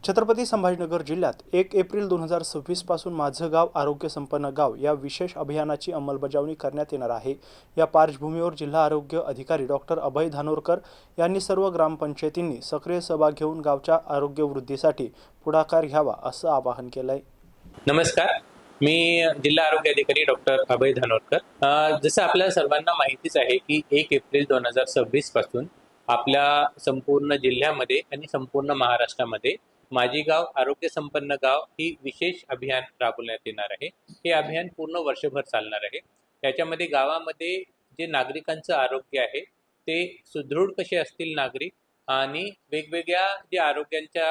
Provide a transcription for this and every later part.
छत्रपती संभाजीनगर जिल्ह्यात 1 एप्रिल 2026 पासून माझं गाव आरोग्य संपन्न गाव या विशेष अभियानाची अंमलबजावणी करण्यात येणार आहे। या पार्श्वभूमीवर जिल्हा आरोग्य अधिकारी डॉक्टर अभय धानोरकर यांनी सर्व ग्रामपंचायतींनी सक्रिय सहभाग घेऊन गावच्या आरोग्य वृद्धीसाठी पुढाकार घ्यावा असं आवाहन केलंय। नमस्कार, मी जिल्हा आरोग्य अधिकारी डॉक्टर अभय धानोरकर। जसं आपल्या सर्वांना माहितीच आहे की 1 एप्रिल 2026 पासून आपल्या संपूर्ण जिल्ह्यामध्ये आणि संपूर्ण महाराष्ट्रामध्ये माझी गाव आरोग्य संपन्न गाव ही विशेष अभियान राबवण्यात येणार आहे। हे अभियान पूर्ण वर्षभर चालणार आहे। याच्यामध्ये गावामध्ये जे नागरिकांचं आरोग्य आहे ते सुदृढ कसे असतील नागरिक आणि वेगवेगळ्या जे आरोग्यांच्या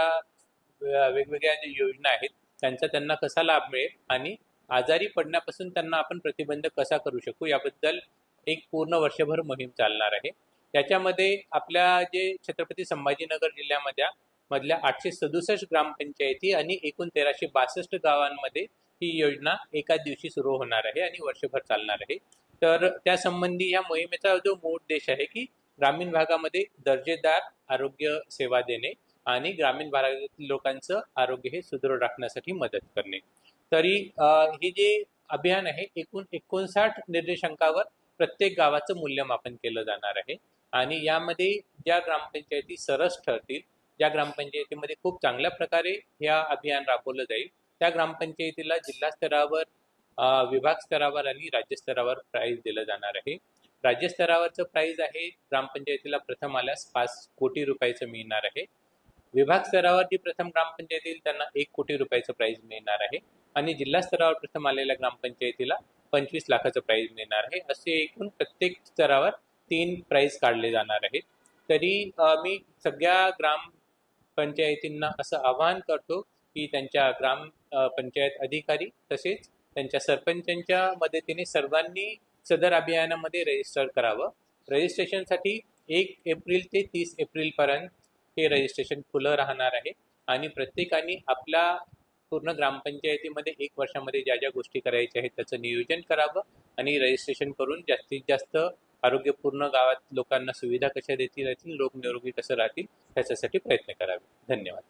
वेगवेगळ्या ज्या योजना आहेत त्यांचा त्यांना कसा लाभ मिळेल आणि आजारी पडण्यापासून त्यांना आपण प्रतिबंध कसा करू शकू याबद्दल एक पूर्ण वर्षभर मोहीम चालणार आहे। याच्यामध्ये आपल्या जे छत्रपती संभाजीनगर जिल्ह्यामध्ये मधल्या 867 ग्रामपंचायती आणि एकूण 1362 गावांमध्ये ही योजना एका दिवशी सुरू होणार आहे आणि वर्षभर चालणार आहे। तर त्यासंबंधी या मोहिमेचा जो मूळ उद्देश आहे की ग्रामीण भागामध्ये दर्जेदार आरोग्य सेवा देणे आणि ग्रामीण भागातील लोकांचं आरोग्य हे सुदृढ राखण्यासाठी मदत करणे। तरी हे जे अभियान आहे एकूण 59 निर्देशांकावर प्रत्येक गावाचं मूल्यमापन केलं जाणार आहे आणि यामध्ये ज्या ग्रामपंचायती सरस ठरतील, ज्या ग्रामपंचायतीमध्ये खूप चांगल्या प्रकारे या अभियान राबवलं जाईल त्या ग्रामपंचायतीला जिल्हा स्तरावर, विभाग स्तरावर आणि राज्य स्तरावर प्राइज दिलं जाणार आहे। राज्य स्तरावरचं प्राइज आहे ग्रामपंचायतीला प्रथम आल्यास 5 कोटी रुपयाचं मिळणार आहे। विभाग स्तरावर जी प्रथम ग्रामपंचायत येईल त्यांना 1 कोटी रुपयाचं प्राइज मिळणार आहे आणि जिल्हा स्तरावर प्रथम आलेल्या ग्रामपंचायतीला 25 लाखाचं प्राइज मिळणार आहे। असे एकूण प्रत्येक स्तरावर 3 प्राइज काढले जाणार आहेत। तरी मी सगळ्या ग्रामपंचायतींना असं आवाहन करतो की त्यांच्या ग्रामपंचायत अधिकारी तसेच त्यांच्या सरपंचांच्या मदतीने सर्वांनी सदर अभियानामध्ये रजिस्टर करावं। रजिस्ट्रेशनसाठी 1 एप्रिल ते 30 एप्रिलपर्यंत हे रजिस्ट्रेशन खुलं राहणार आहे आणि प्रत्येकाने आपल्या पूर्ण ग्रामपंचायतीमध्ये 1 वर्षामध्ये ज्या ज्या गोष्टी करायच्या आहेत त्याचं नियोजन करावं आणि रजिस्ट्रेशन करून जास्तीत जास्त आरोग्यपूर्ण गावात लोकांना सुविधा कशा देतील, लोक निरोगी कसं राहतील याच्यासाठी प्रयत्न करावे। धन्यवाद।